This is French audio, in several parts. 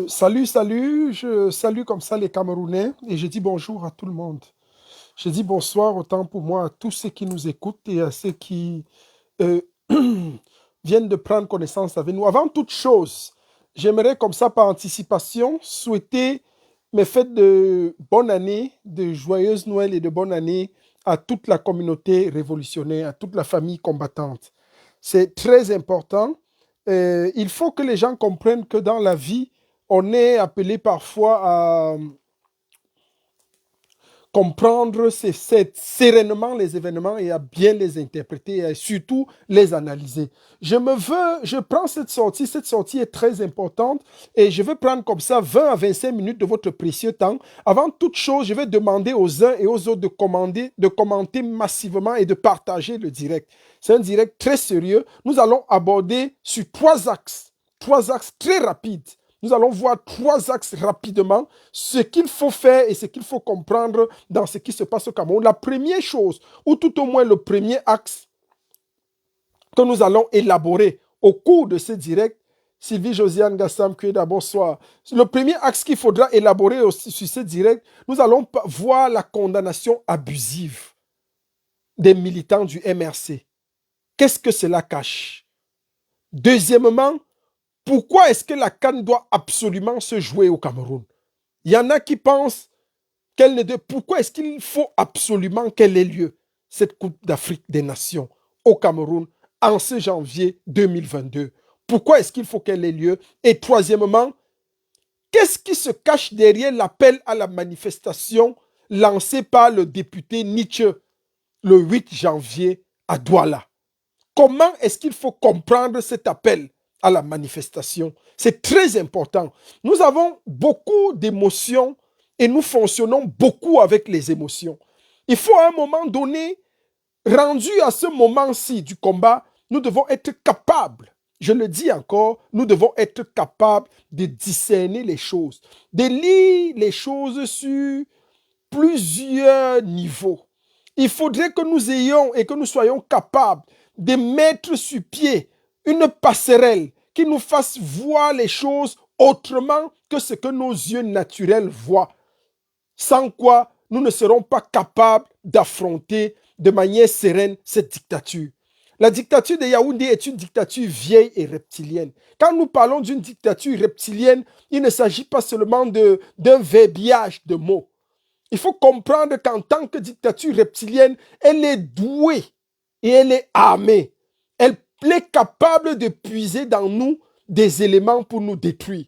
Salut, je salue comme ça les Camerounais et je dis bonjour à tout le monde. Je dis bonsoir autant pour moi à tous ceux qui nous écoutent et à ceux qui euh, viennent de prendre connaissance avec nous. Avant toute chose, j'aimerais comme ça par anticipation souhaiter mes fêtes de bonne année, de joyeuses Noël et de bonne année à toute la communauté révolutionnaire, à toute la famille combattante. C'est très important. Il faut que les gens comprennent que dans la vie, on est appelé parfois à comprendre sereinement les événements et à bien les interpréter et surtout les analyser. Je prends cette sortie est très importante et je vais prendre comme ça 20 à 25 minutes de votre précieux temps. Avant toute chose, je vais demander aux uns et aux autres de commenter massivement et de partager le direct. C'est un direct très sérieux. Nous allons aborder sur trois axes très rapides. Nous allons voir trois axes rapidement, ce qu'il faut faire et ce qu'il faut comprendre dans ce qui se passe au Cameroun. La première chose, ou tout au moins le premier axe que nous allons élaborer au cours de ce direct, Sylvie Josiane Gassam Kueda, bonsoir. Le premier axe qu'il faudra élaborer aussi sur ce direct, nous allons voir la condamnation abusive des militants du MRC. Qu'est-ce que cela cache? Deuxièmement, pourquoi est-ce que la CAN doit absolument se jouer au Cameroun? Il y en a qui pensent qu'elle ne de... Pourquoi est-ce qu'il faut absolument qu'elle ait lieu, cette Coupe d'Afrique des Nations, au Cameroun, en ce janvier 2022? Pourquoi est-ce qu'il faut qu'elle ait lieu? Et troisièmement, qu'est-ce qui se cache derrière l'appel à la manifestation lancé par le député Nietzsche le 8 janvier à Douala? Comment est-ce qu'il faut comprendre cet appel à la manifestation? C'est très important. Nous avons beaucoup d'émotions et nous fonctionnons beaucoup avec les émotions. Il faut à un moment donné, rendu à ce moment-ci du combat, nous devons être capables, je le dis encore, nous devons être capables de discerner les choses, de lire les choses sur plusieurs niveaux. Il faudrait que nous ayons et que nous soyons capables de mettre sur pied une passerelle qui nous fasse voir les choses autrement que ce que nos yeux naturels voient. Sans quoi nous ne serons pas capables d'affronter de manière sereine cette dictature. La dictature de Yaoundé est une dictature vieille et reptilienne. Quand nous parlons d'une dictature reptilienne, il ne s'agit pas seulement d'un verbiage de mots. Il faut comprendre qu'en tant que dictature reptilienne, elle est douée et elle est armée. Elle est capable de puiser dans nous des éléments pour nous détruire.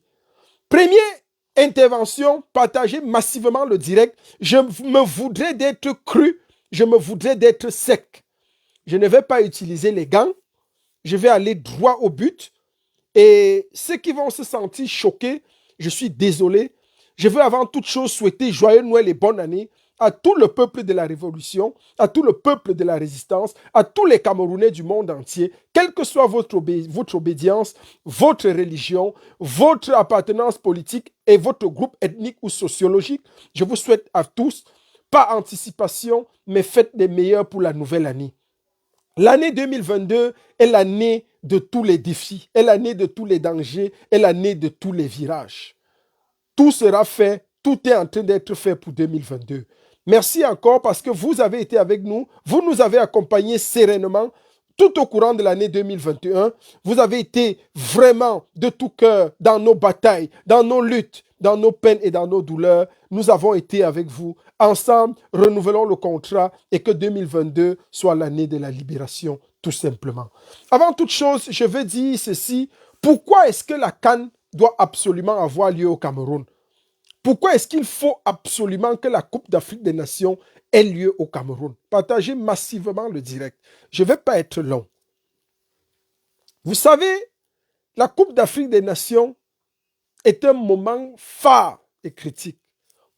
Première intervention, partager massivement le direct. Je me voudrais d'être cru, je me voudrais d'être sec. Je ne vais pas utiliser les gants, je vais aller droit au but. Et ceux qui vont se sentir choqués, je suis désolé. Je veux avant toute chose souhaiter joyeux Noël et bonne année à tout le peuple de la Révolution, à tout le peuple de la Résistance, à tous les Camerounais du monde entier, quelle que soit votre obédience, votre religion, votre appartenance politique et votre groupe ethnique ou sociologique. Je vous souhaite à tous, par anticipation, mes fêtes les meilleures pour la nouvelle année. L'année 2022 est l'année de tous les défis, est l'année de tous les dangers, est l'année de tous les virages. Tout sera fait, tout est en train d'être fait pour 2022. Merci encore parce que vous avez été avec nous, vous nous avez accompagnés sereinement tout au courant de l'année 2021. Vous avez été vraiment de tout cœur dans nos batailles, dans nos luttes, dans nos peines et dans nos douleurs. Nous avons été avec vous. Ensemble, renouvelons le contrat et que 2022 soit l'année de la libération, tout simplement. Avant toute chose, je veux dire ceci. Pourquoi est-ce que la CAN doit absolument avoir lieu au Cameroun? Pourquoi est-ce qu'il faut absolument que la Coupe d'Afrique des Nations ait lieu au Cameroun? Partagez massivement le direct. Je ne vais pas être long. Vous savez, la Coupe d'Afrique des Nations est un moment phare et critique.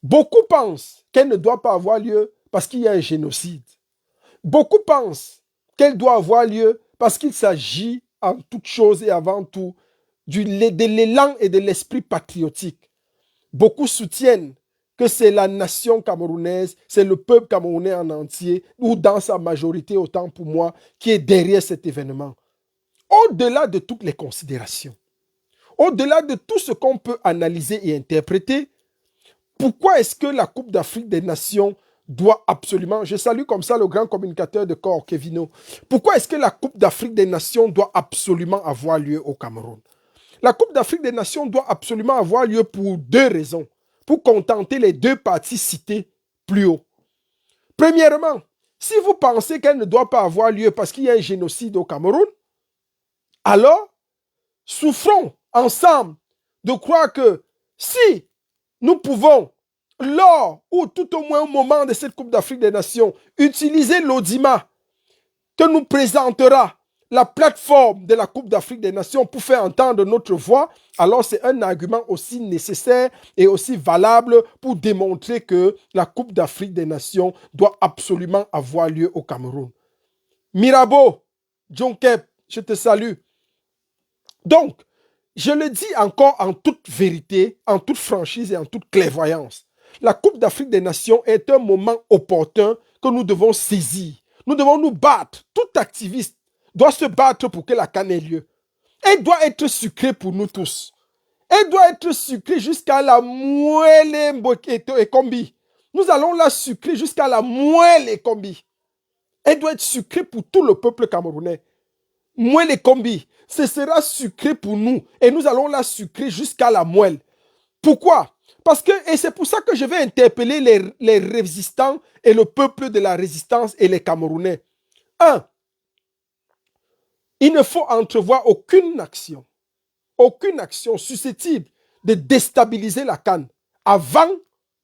Beaucoup pensent qu'elle ne doit pas avoir lieu parce qu'il y a un génocide. Beaucoup pensent qu'elle doit avoir lieu parce qu'il s'agit en toute chose et avant tout de l'élan et de l'esprit patriotique. Beaucoup soutiennent que c'est la nation camerounaise, c'est le peuple camerounais en entier, ou dans sa majorité, autant pour moi, qui est derrière cet événement. Au-delà de toutes les considérations, au-delà de tout ce qu'on peut analyser et interpréter, pourquoi est-ce que la Coupe d'Afrique des Nations doit absolument, je salue comme ça le grand communicateur de corps, Kevino, pourquoi est-ce que la Coupe d'Afrique des Nations doit absolument avoir lieu au Cameroun? La Coupe d'Afrique des Nations doit absolument avoir lieu pour deux raisons, pour contenter les deux parties citées plus haut. Premièrement, si vous pensez qu'elle ne doit pas avoir lieu parce qu'il y a un génocide au Cameroun, alors souffrons ensemble de croire que si nous pouvons, lors ou tout au moins au moment de cette Coupe d'Afrique des Nations, utiliser l'audimat que nous présentera la plateforme de la Coupe d'Afrique des Nations pour faire entendre notre voix, alors c'est un argument aussi nécessaire et aussi valable pour démontrer que la Coupe d'Afrique des Nations doit absolument avoir lieu au Cameroun. Mirabeau, John Kep, je te salue. Donc, je le dis encore en toute vérité, en toute franchise et en toute clairvoyance. La Coupe d'Afrique des Nations est un moment opportun que nous devons saisir. Nous devons nous battre. Tout activiste doit se battre pour que la CAN ait lieu. Elle doit être sucrée pour nous tous. Elle doit être sucrée jusqu'à la moelle et combi. Nous allons la sucrer jusqu'à la moelle et combi. Elle doit être sucrée pour tout le peuple camerounais. Moelle et combi, ce sera sucré pour nous et nous allons la sucrer jusqu'à la moelle. Pourquoi? Parce que, et c'est pour ça que je vais interpeller les résistants et le peuple de la résistance et les Camerounais. Un, il ne faut entrevoir aucune action susceptible de déstabiliser la CAN avant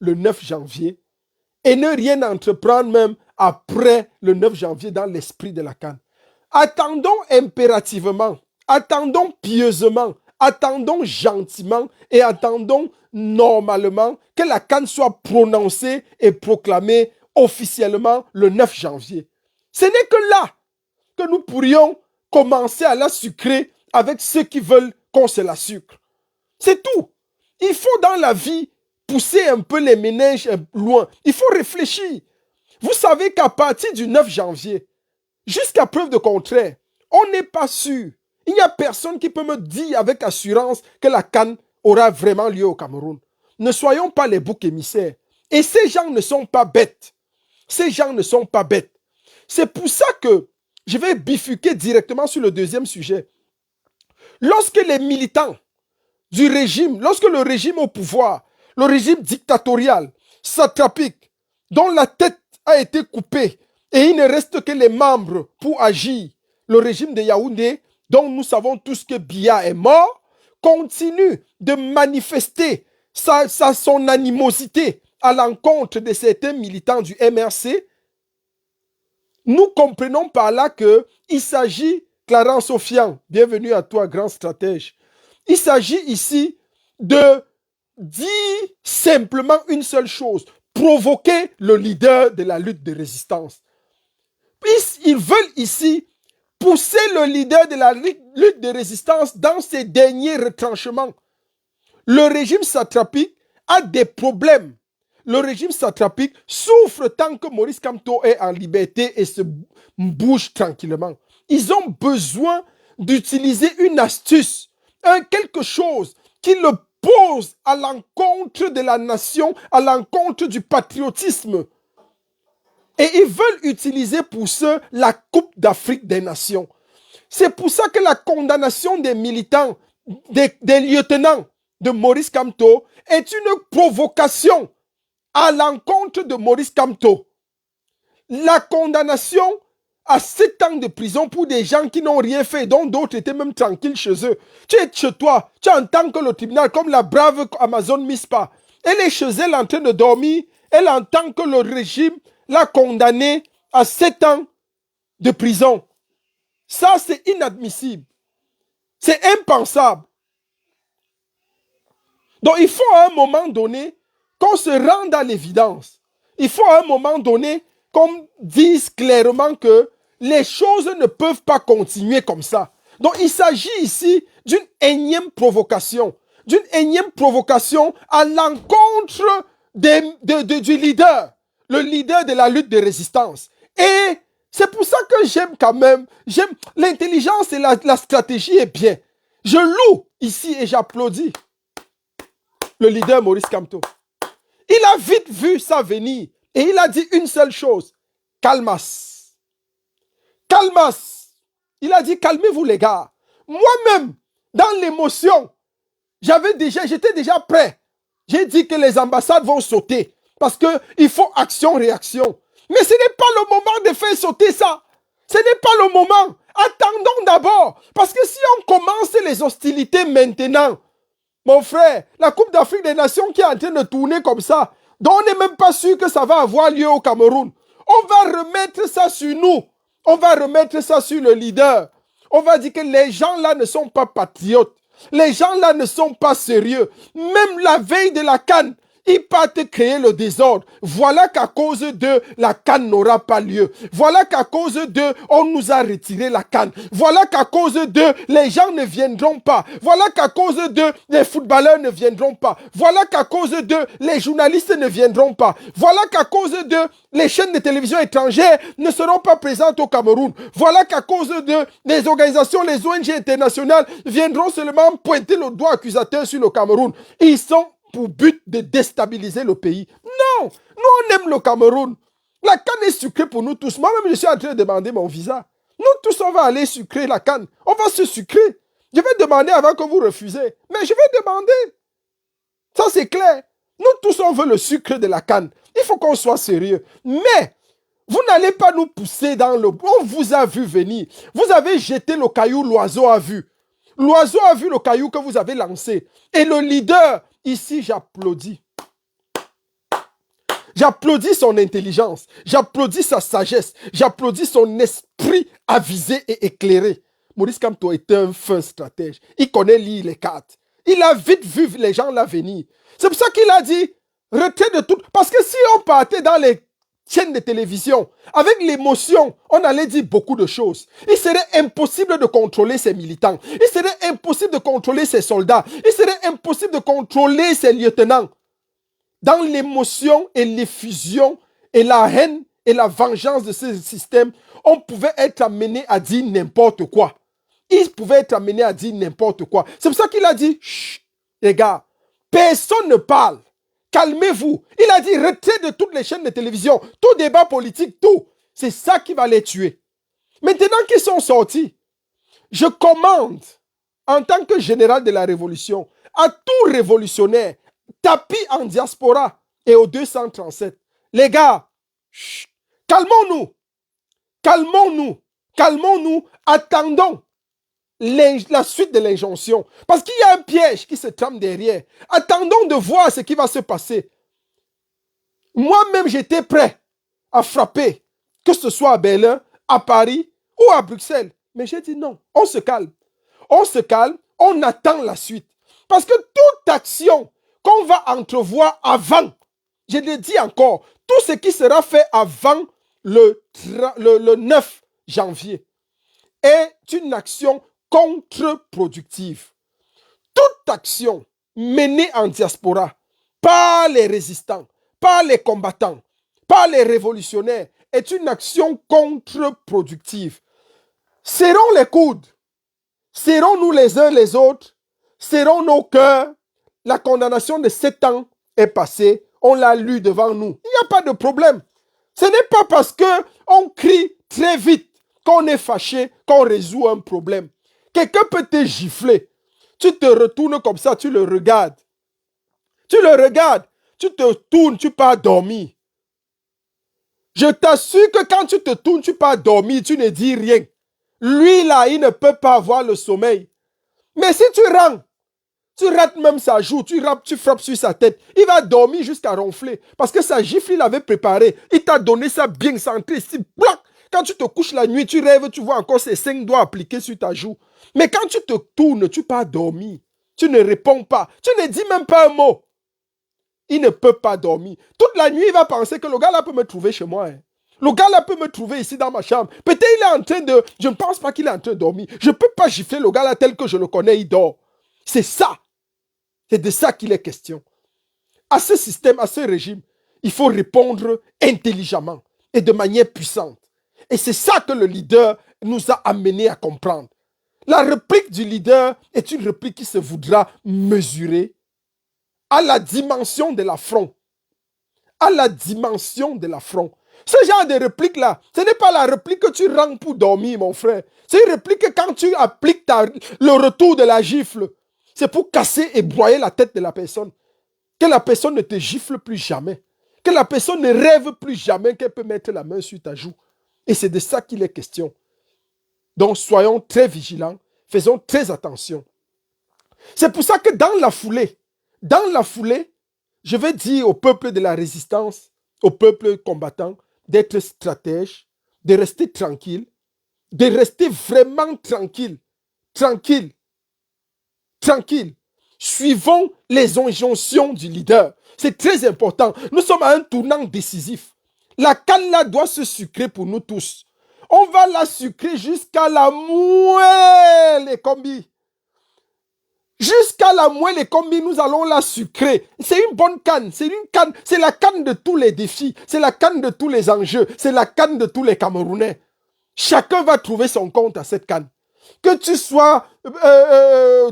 le 9 janvier et ne rien entreprendre même après le 9 janvier dans l'esprit de la CAN. Attendons impérativement, attendons pieusement, attendons gentiment et attendons normalement que la CAN soit prononcée et proclamée officiellement le 9 janvier. Ce n'est que là que nous pourrions commencer à la sucrer avec ceux qui veulent qu'on se la sucre. C'est tout. Il faut dans la vie pousser un peu les méninges loin. Il faut réfléchir. Vous savez qu'à partir du 9 janvier, jusqu'à preuve de contraire, on n'est pas sûr. Il n'y a personne qui peut me dire avec assurance que la CAN aura vraiment lieu au Cameroun. Ne soyons pas les boucs émissaires. Et ces gens ne sont pas bêtes. Ces gens ne sont pas bêtes. C'est pour ça que je vais bifurquer directement sur le deuxième sujet. Lorsque les militants du régime, lorsque le régime au pouvoir, le régime dictatorial, satrapique, dont la tête a été coupée et il ne reste que les membres pour agir, le régime de Yaoundé, dont nous savons tous que Biya est mort, continue de manifester son animosité à l'encontre de certains militants du MRC. Nous comprenons par là qu'il s'agit, Clarence Sofian, bienvenue à toi, grand stratège. Il s'agit ici de dire simplement une seule chose, provoquer le leader de la lutte de résistance. Ils veulent ici pousser le leader de la lutte de résistance dans ses derniers retranchements. Le régime satrapique a des problèmes. Le régime satrapique souffre tant que Maurice Kamto est en liberté et se bouge tranquillement. Ils ont besoin d'utiliser une astuce, quelque chose qui le pose à l'encontre de la nation, à l'encontre du patriotisme. Et ils veulent utiliser pour ce la Coupe d'Afrique des Nations. C'est pour ça que la condamnation des militants, des lieutenants de Maurice Kamto est une provocation à l'encontre de Maurice Kamto. La condamnation à 7 ans de prison pour des gens qui n'ont rien fait, dont d'autres étaient même tranquilles chez eux. Tu es chez toi, tu entends que le tribunal, comme la brave Amazon Mispa, elle est chez elle en train de dormir, elle entend que le régime l'a condamnée à 7 ans de prison. Ça, c'est inadmissible. C'est impensable. Donc, il faut à un moment donné qu'on se rende à l'évidence. Il faut à un moment donné qu'on dise clairement que les choses ne peuvent pas continuer comme ça. Donc, il s'agit ici d'une énième provocation. D'une énième provocation à l'encontre du leader. Le leader de la lutte de résistance. Et c'est pour ça que j'aime quand même, j'aime l'intelligence et la stratégie est bien. Je loue ici et j'applaudis le leader Maurice Kamto. Il a vite vu ça venir et il a dit une seule chose. Calmas. Calmas. Il a dit calmez-vous les gars. Moi-même, dans l'émotion, j'étais déjà prêt. J'ai dit que les ambassades vont sauter parce qu'il faut action-réaction. Mais ce n'est pas le moment de faire sauter ça. Ce n'est pas le moment. Attendons d'abord. Parce que si on commence les hostilités maintenant, mon frère, la Coupe d'Afrique des Nations qui est en train de tourner comme ça, dont on n'est même pas sûr que ça va avoir lieu au Cameroun, on va remettre ça sur nous. On va remettre ça sur le leader. On va dire que les gens là ne sont pas patriotes. Les gens là ne sont pas sérieux. Même la veille de la CAN, ils partent créer le désordre. Voilà qu'à cause de la CAN n'aura pas lieu. Voilà qu'à cause de on nous a retiré la CAN. Voilà qu'à cause de les gens ne viendront pas. Voilà qu'à cause de les footballeurs ne viendront pas. Voilà qu'à cause de les journalistes ne viendront pas. Voilà qu'à cause de les chaînes de télévision étrangères ne seront pas présentes au Cameroun. Voilà qu'à cause de les organisations, les ONG internationales viendront seulement pointer le doigt accusateur sur le Cameroun. Ils sont pour but de déstabiliser le pays. Non, nous on aime le Cameroun. La canne est sucrée pour nous tous. Moi-même, je suis en train de demander mon visa. Nous tous, on va aller sucrer la canne. On va se sucrer. Je vais demander avant que vous refusez. Mais je vais demander. Ça, c'est clair. Nous tous, on veut le sucre de la canne. Il faut qu'on soit sérieux. Mais, vous n'allez pas nous pousser dans le... On vous a vu venir. Vous avez jeté le caillou, l'oiseau a vu. L'oiseau a vu le caillou que vous avez lancé. Et le leader... Ici, j'applaudis. J'applaudis son intelligence. J'applaudis sa sagesse. J'applaudis son esprit avisé et éclairé. Maurice Kamto était un fin stratège. Il connaît lire les cartes. Il a vite vu les gens là venir. C'est pour ça qu'il a dit, retrait de tout. Parce que si on partait dans les chaînes de télévision, avec l'émotion, on allait dire beaucoup de choses. Il serait impossible de contrôler ses militants. Il serait impossible de contrôler ses soldats. Il serait impossible de contrôler ses lieutenants. Dans l'émotion et l'effusion et la haine et la vengeance de ce système, on pouvait être amené à dire n'importe quoi. Il pouvait être amené à dire n'importe quoi. C'est pour ça qu'il a dit, chut, les gars, personne ne parle. Calmez-vous. Il a dit retrait de toutes les chaînes de télévision, tout débat politique, tout. C'est ça qui va les tuer. Maintenant qu'ils sont sortis, je commande, en tant que général de la Révolution, à tout révolutionnaire, tapis en diaspora et au 237. Les gars, chut, calmons-nous. Calmons-nous. Calmons-nous. Attendons la suite de l'injonction. Parce qu'il y a un piège qui se trame derrière. Attendons de voir ce qui va se passer. Moi-même, j'étais prêt à frapper, que ce soit à Berlin, à Paris ou à Bruxelles. Mais j'ai dit non, on se calme. On se calme, on attend la suite. Parce que toute action qu'on va entrevoir avant, je le dis encore, tout ce qui sera fait avant le 9 janvier est une action contre-productive. Toute action menée en diaspora par les résistants, par les combattants, par les révolutionnaires est une action contre-productive. Serrons les coudes, serrons-nous les uns les autres, serrons nos cœurs. La condamnation de 7 ans est passée, on l'a lu devant nous. Il n'y a pas de problème. Ce n'est pas parce qu'on crie très vite qu'on est fâché, qu'on résout un problème. Quelqu'un peut te gifler. Tu te retournes comme ça, tu le regardes. Tu le regardes, tu te tournes, tu pars dormir. Je t'assure que quand tu te tournes, tu pars dormir, tu ne dis rien. Lui là, il ne peut pas avoir le sommeil. Mais si tu rends, tu rates même sa joue, tu frappes sur sa tête, il va dormir jusqu'à ronfler. Parce que sa gifle, il l'avait préparé. Il t'a donné ça bien centré, ici, blac. Quand tu te couches la nuit, tu rêves, tu vois encore ces 5 doigts appliqués sur ta joue. Mais quand tu te tournes, tu pars dormir. Tu ne réponds pas. Tu ne dis même pas un mot. Il ne peut pas dormir. Toute la nuit, il va penser que le gars là peut me trouver chez moi. Hein. Le gars là peut me trouver ici dans ma chambre. Peut-être il est en train de... Je ne pense pas qu'il est en train de dormir. Je ne peux pas gifler le gars là tel que je le connais, il dort. C'est ça. C'est de ça qu'il est question. À ce système, à ce régime, il faut répondre intelligemment et de manière puissante. Et c'est ça que le leader nous a amené à comprendre. La réplique du leader est une réplique qui se voudra mesurer à la dimension de l'affront. À la dimension de l'affront. Ce genre de réplique-là, ce n'est pas la réplique que tu rends pour dormir, mon frère. C'est une réplique que quand tu appliques le retour de la gifle, c'est pour casser et broyer la tête de la personne. Que la personne ne te gifle plus jamais. Que la personne ne rêve plus jamais qu'elle peut mettre la main sur ta joue. Et c'est de ça qu'il est question. Donc soyons très vigilants, faisons très attention. C'est pour ça que dans la foulée, je vais dire au peuple de la résistance, au peuple combattant, d'être stratège, de rester tranquille, de rester vraiment tranquille, tranquille, tranquille. Suivons les injonctions du leader. C'est très important. Nous sommes à un tournant décisif. La canne là doit se sucrer pour nous tous. On va la sucrer jusqu'à la moelle, les combis. Jusqu'à la moelle et combien nous allons la sucrer. C'est une bonne canne. C'est une canne. C'est la canne de tous les défis. C'est la canne de tous les enjeux. C'est la canne de tous les Camerounais. Chacun va trouver son compte à cette canne. Que tu sois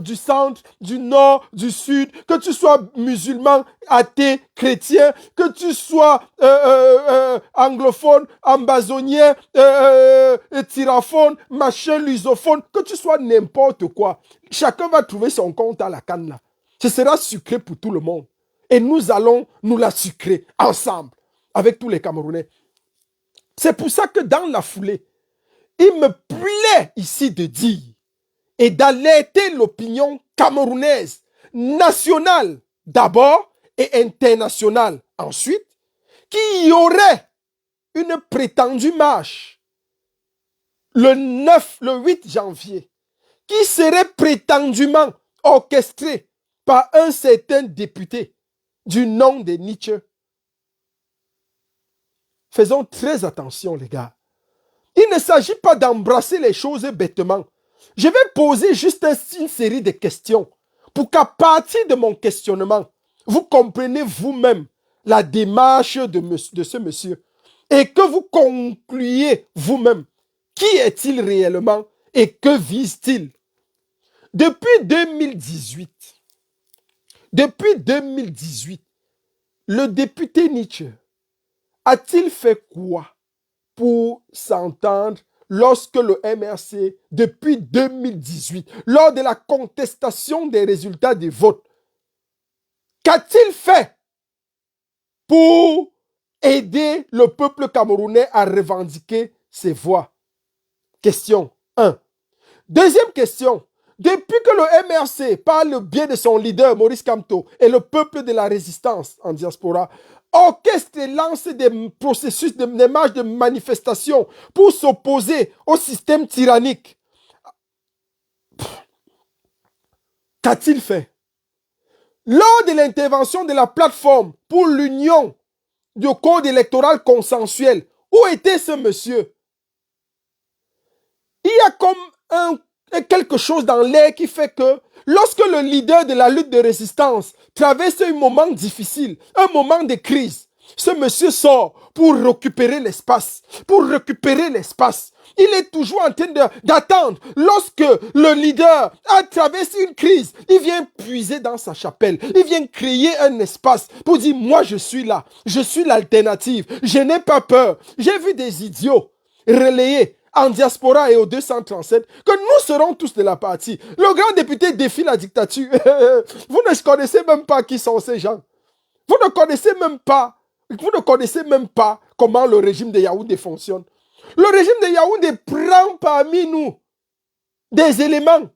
du centre, du nord, du sud, que tu sois musulman, athée, chrétien, que tu sois anglophone, ambazonien, tyraphone, machin, lusophone, que tu sois n'importe quoi. Chacun va trouver son compte à la canne là. Ce sera sucré pour tout le monde. Et nous allons nous la sucrer ensemble avec tous les Camerounais. C'est pour ça que dans la foulée, il me plaît ici de dire et d'alerter l'opinion camerounaise, nationale d'abord et internationale ensuite, qu'il y aurait une prétendue marche le 8 janvier, qui serait prétendument orchestrée par un certain député du nom de Nietzsche. Faisons très attention, les gars. Il ne s'agit pas d'embrasser les choses bêtement. Je vais poser juste une série de questions pour qu'à partir de mon questionnement, vous compreniez vous-même la démarche de ce monsieur et que vous concluiez vous-même qui est-il réellement et que vise-t-il. Depuis 2018, le député Nietzsche a-t-il fait quoi pour s'entendre lorsque le MRC, depuis 2018, lors de la contestation des résultats des votes, qu'a-t-il fait pour aider le peuple camerounais à revendiquer ses voix? Question 1. Deuxième question. Depuis que le MRC, par le biais de son leader Maurice Kamto et le peuple de la résistance en diaspora, orchestre et lance des processus, des marches de manifestation pour s'opposer au système tyrannique, qu'a-t-il fait? Lors de l'intervention de la plateforme pour l'union du code électoral consensuel, où était ce monsieur? Il y a comme quelque chose dans l'air qui fait que lorsque le leader de la lutte de résistance traverse un moment difficile, un moment de crise, ce monsieur sort pour récupérer l'espace, Il est toujours en train d'attendre. Lorsque le leader a traversé une crise, il vient puiser dans sa chapelle. Il vient créer un espace pour dire, moi je suis là, je suis l'alternative, je n'ai pas peur. J'ai vu des idiots relayés en diaspora et au 237, que nous serons tous de la partie. Le grand député défie la dictature. Vous ne connaissez même pas qui sont ces gens. Vous ne connaissez même pas comment le régime de Yaoundé fonctionne. Le régime de Yaoundé prend parmi nous des éléments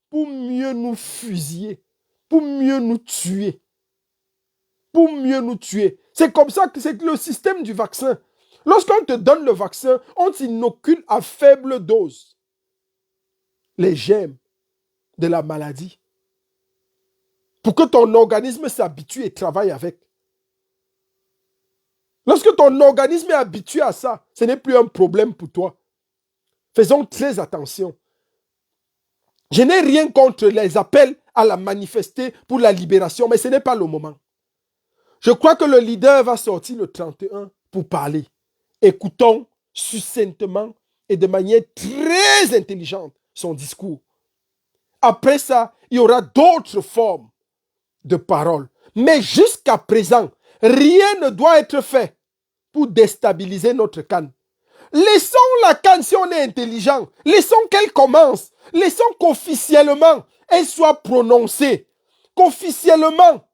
pour mieux nous fusiller, pour mieux nous tuer. C'est comme ça que c'est le système du vaccin. Lorsqu'on te donne le vaccin, on t'inocule à faible dose les germes de la maladie pour que ton organisme s'habitue et travaille avec. Lorsque ton organisme est habitué à ça, ce n'est plus un problème pour toi. Faisons très attention. Je n'ai rien contre les appels à la manifester pour la libération, mais ce n'est pas le moment. Je crois que le leader va sortir le 31 pour parler. Écoutons succinctement et de manière très intelligente son discours. Après ça, il y aura d'autres formes de paroles. Mais jusqu'à présent, rien ne doit être fait pour déstabiliser notre CAN. Laissons la CAN si on est intelligent. Laissons qu'elle commence. Laissons qu'officiellement, elle soit prononcée. Qu'officiellement,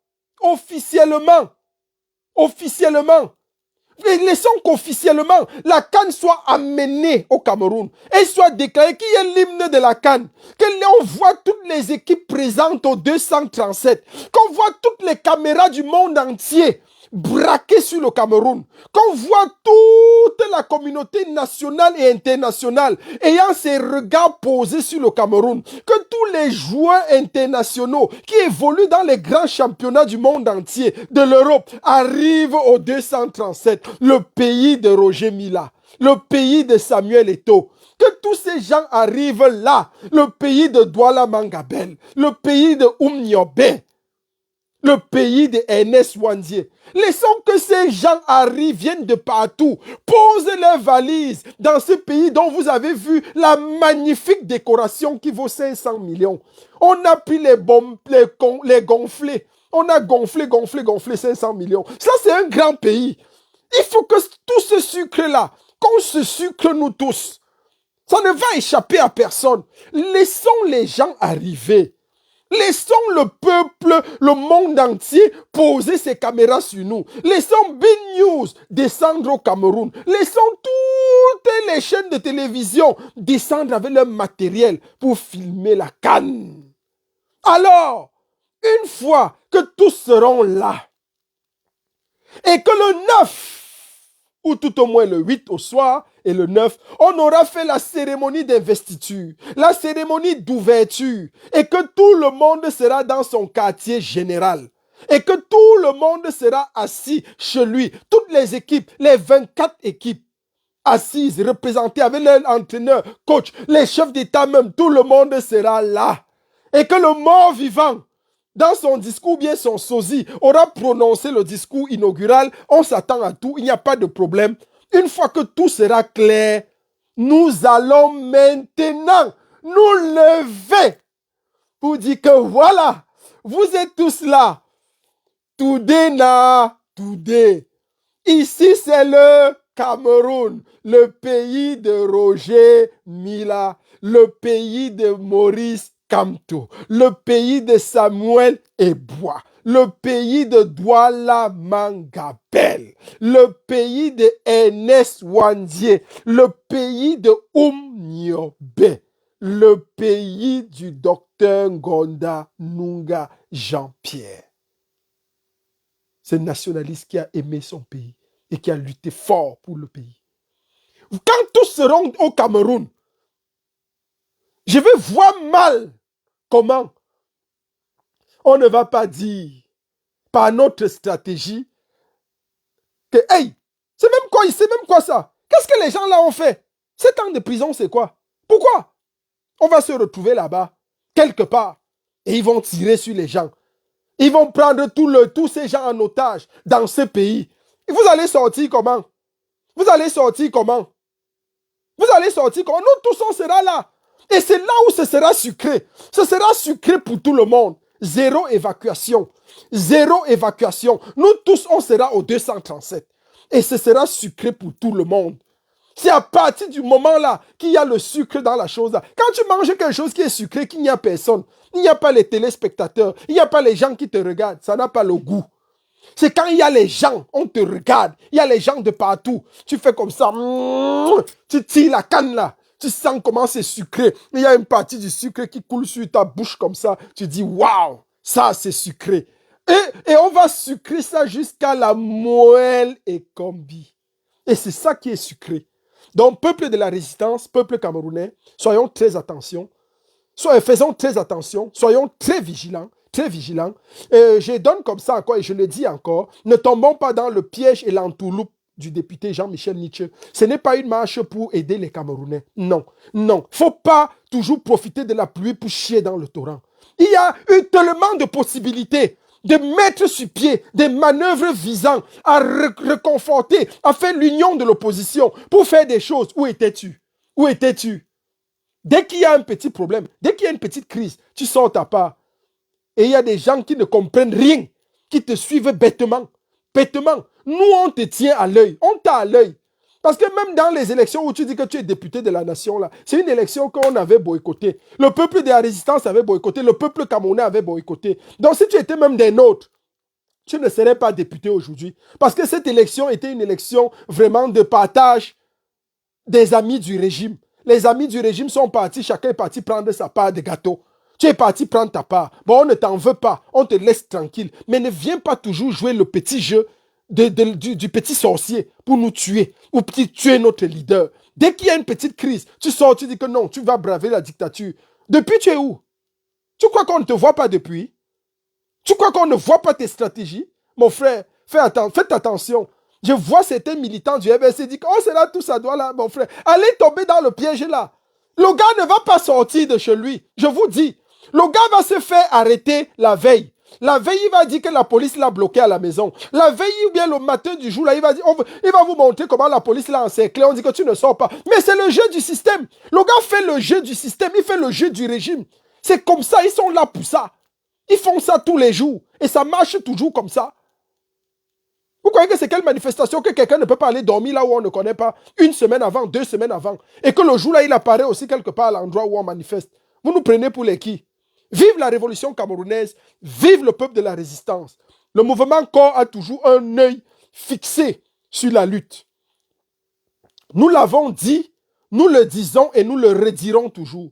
laissons qu'officiellement, la CAN soit amenée au Cameroun. Elle soit déclarée qu'il y ait l'hymne de la CAN. Qu'on voit toutes les équipes présentes au 237. Qu'on voit toutes les caméras du monde entier braquées sur le Cameroun. Qu'on voit toute la communauté nationale et internationale ayant ses regards posés sur le Cameroun. Que tous les joueurs internationaux qui évoluent dans les grands championnats du monde entier, de l'Europe, arrivent au 237, le pays de Roger Mila, le pays de Samuel Eto'o. Que tous ces gens arrivent là, le pays de Douala Mangabel, le pays de Oumniobe, le pays de Ernest Wandier. Laissons que ces gens arrivent, viennent de partout, posent leurs valises dans ce pays dont vous avez vu la magnifique décoration qui vaut 500 millions. On a pris les gonflés. On a gonflé 500 millions. Ça, c'est un grand pays. Il faut que tout ce sucre-là, qu'on se sucre nous tous. Ça ne va échapper à personne. Laissons les gens arriver. Laissons le peuple, le monde entier poser ses caméras sur nous. Laissons Big News descendre au Cameroun. Laissons toutes les chaînes de télévision descendre avec leur matériel pour filmer la CAN. Alors, une fois que tous seront là, et que le 9, ou tout au moins le 8 au soir et le 9, on aura fait la cérémonie d'investiture, la cérémonie d'ouverture, et que tout le monde sera dans son quartier général, et que tout le monde sera assis chez lui, toutes les équipes, les 24 équipes, assises, représentées avec leur entraîneur, coach, les chefs d'État même, tout le monde sera là, et que le mort vivant, dans son discours, bien son sosie, aura prononcé le discours inaugural. On s'attend à tout, il n'y a pas de problème. Une fois que tout sera clair, nous allons maintenant nous lever pour dire que voilà, vous êtes tous là. Today na, today. Ici, c'est le Cameroun, le pays de Roger Mila, le pays de Maurice Kamto, le pays de Samuel Ebois, le pays de Douala Mangabel, le pays de Ernest Wandier, le pays de Oumniobe, le pays du docteur Ngonda Nunga Jean-Pierre. Ce nationaliste qui a aimé son pays et qui a lutté fort pour le pays. Quand tous seront au Cameroun, je vais voir mal comment on ne va pas dire par notre stratégie que hey, c'est même quoi ça? Qu'est-ce que les gens là ont fait? 7 ans de prison, c'est quoi? Pourquoi? On va se retrouver là-bas, quelque part, et ils vont tirer sur les gens. Ils vont prendre tous ces gens en otage dans ce pays. Et vous allez sortir comment? Vous allez sortir comment? Vous allez sortir comment? Nous tous, on sera là. Et c'est là où ce sera sucré. Ce sera sucré pour tout le monde. Zéro évacuation. Zéro évacuation. Nous tous, on sera au 237. Et ce sera sucré pour tout le monde. C'est à partir du moment là qu'il y a le sucre dans la chose là. Quand tu manges quelque chose qui est sucré, qu'il n'y a personne, il n'y a pas les téléspectateurs, il n'y a pas les gens qui te regardent, ça n'a pas le goût. C'est quand il y a les gens, on te regarde, il y a les gens de partout. Tu fais comme ça, tu tires la canne là. Tu sens comment c'est sucré. Il y a une partie du sucre qui coule sur ta bouche comme ça. Tu dis, waouh, ça c'est sucré. Et on va sucrer ça jusqu'à la moelle et combi. Et c'est ça qui est sucré. Donc, peuple de la résistance, peuple camerounais, soyons très attention. Faisons très attention. Soyons très vigilants. Très vigilants. Je donne comme ça encore et je le dis encore. Ne tombons pas dans le piège et l'entourloupe du député Jean-Michel Nietzsche. Ce n'est pas une marche pour aider les Camerounais. Non, non. Il ne faut pas toujours profiter de la pluie pour chier dans le torrent. Il y a eu tellement de possibilités de mettre sur pied des manœuvres visant à reconforter, à faire l'union de l'opposition pour faire des choses. Où étais-tu? Où étais-tu? Dès qu'il y a un petit problème, dès qu'il y a une petite crise, tu sors ta part. Et il y a des gens qui ne comprennent rien, qui te suivent bêtement. Bêtement. Nous, on te tient à l'œil. On t'a à l'œil. Parce que même dans les élections où tu dis que tu es député de la nation, là, c'est une élection qu'on avait boycottée. Le peuple de la résistance avait boycotté. Le peuple camerounais avait boycotté. Donc si tu étais même des nôtres, tu ne serais pas député aujourd'hui. Parce que cette élection était une élection vraiment de partage des amis du régime. Les amis du régime sont partis, chacun est parti prendre sa part de gâteau. Tu es parti prendre ta part. Bon, on ne t'en veut pas, on te laisse tranquille. Mais ne viens pas toujours jouer le petit jeu du petit sorcier pour nous tuer ou pour tuer notre leader. Dès qu'il y a une petite crise, tu sors, tu dis que non, tu vas braver la dictature. Depuis, tu es où? Tu crois qu'on ne te voit pas depuis? Tu crois qu'on ne voit pas tes stratégies? Mon frère, faites attention. Je vois certains militants du MSC dire que oh, c'est là tout ça doit là, mon frère. Allez tomber dans le piège là. Le gars ne va pas sortir de chez lui. Je vous dis, le gars va se faire arrêter la veille. La veille, il va dire que la police l'a bloqué à la maison. La veille ou bien le matin du jour, là, il va dire, il va vous montrer comment la police l'a encerclé. On dit que tu ne sors pas. Mais c'est le jeu du système. Le gars fait le jeu du système. Il fait le jeu du régime. C'est comme ça. Ils sont là pour ça. Ils font ça tous les jours. Et ça marche toujours comme ça. Vous croyez que c'est quelle manifestation que quelqu'un ne peut pas aller dormir là où on ne connaît pas, une semaine avant, 2 semaines avant, et que le jour là, il apparaît aussi quelque part à l'endroit où on manifeste. Vous nous prenez pour les qui? Vive la révolution camerounaise, vive le peuple de la résistance. Le mouvement corps a toujours un œil fixé sur la lutte. Nous l'avons dit, nous le disons et nous le redirons toujours.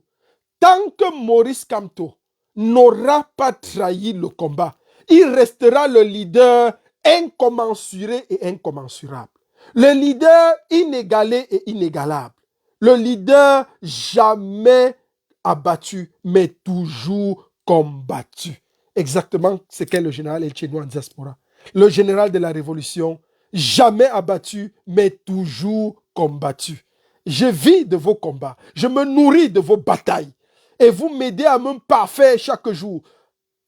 Tant que Maurice Kamto n'aura pas trahi le combat, il restera le leader incommensuré et incommensurable. Le leader inégalé et inégalable. Le leader jamais abattu, mais toujours combattu. Exactement ce qu'est le général El Tchénou en diaspora. Le général de la révolution, jamais abattu, mais toujours combattu. Je vis de vos combats. Je me nourris de vos batailles. Et vous m'aidez à me parfaire chaque jour.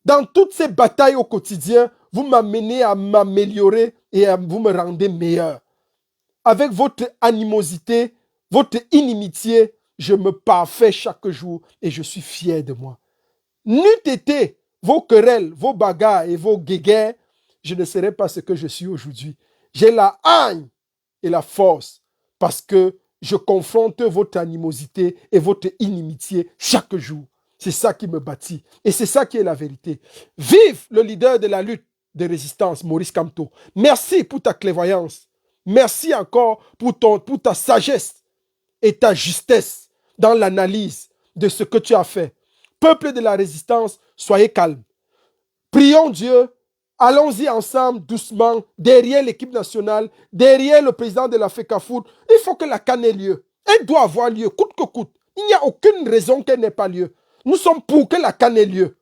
Dans toutes ces batailles au quotidien, vous m'amenez à m'améliorer et vous me rendez meilleur. Avec votre animosité, votre inimitié, je me parfais chaque jour et je suis fier de moi. N'eût été vos querelles, vos bagarres et vos guéguerres, je ne serais pas ce que je suis aujourd'hui. J'ai la haine et la force parce que je confronte votre animosité et votre inimitié chaque jour. C'est ça qui me bâtit. Et c'est ça qui est la vérité. Vive le leader de la lutte de résistance, Maurice Kamto. Merci pour ta clairvoyance. Merci encore pour ta sagesse et ta justesse dans l'analyse de ce que tu as fait. Peuple de la résistance, soyez calme. Prions Dieu. Allons-y ensemble, doucement, derrière l'équipe nationale, derrière le président de la FECAFOOT. Il faut que la CAN ait lieu. Elle doit avoir lieu, coûte que coûte. Il n'y a aucune raison qu'elle n'ait pas lieu. Nous sommes pour que la CAN ait lieu.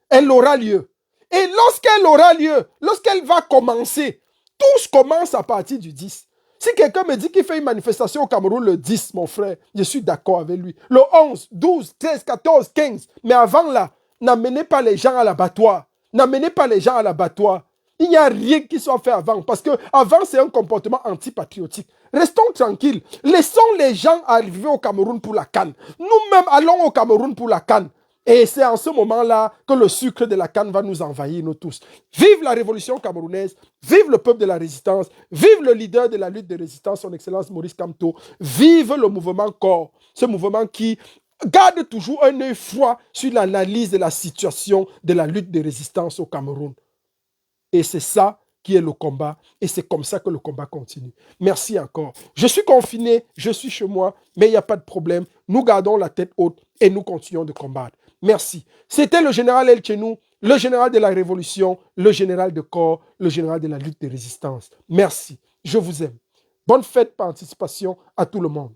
Elle aura lieu. Et lorsqu'elle aura lieu, lorsqu'elle va commencer, tout commence à partir du 10. Si quelqu'un me dit qu'il fait une manifestation au Cameroun le 10, mon frère, je suis d'accord avec lui. Le 11, 12, 13, 14, 15. Mais avant là, n'amenez pas les gens à l'abattoir. N'amenez pas les gens à l'abattoir. Il n'y a rien qui soit fait avant. Parce que avant, c'est un comportement antipatriotique. Restons tranquilles. Laissons les gens arriver au Cameroun pour la CAN. Nous-mêmes allons au Cameroun pour la CAN. Et c'est en ce moment-là que le sucre de la canne va nous envahir, nous tous. Vive la révolution camerounaise, vive le peuple de la résistance, vive le leader de la lutte de résistance, son excellence Maurice Kamto, vive le mouvement corps, ce mouvement qui garde toujours un œil froid sur l'analyse de la situation de la lutte de résistance au Cameroun. Et c'est ça qui est le combat, et c'est comme ça que le combat continue. Merci encore. Je suis confiné, je suis chez moi, mais il n'y a pas de problème. Nous gardons la tête haute et nous continuons de combattre. Merci. C'était le général El Tchénou, le général de la révolution, le général de corps, le général de la lutte de résistance. Merci. Je vous aime. Bonne fête par anticipation à tout le monde.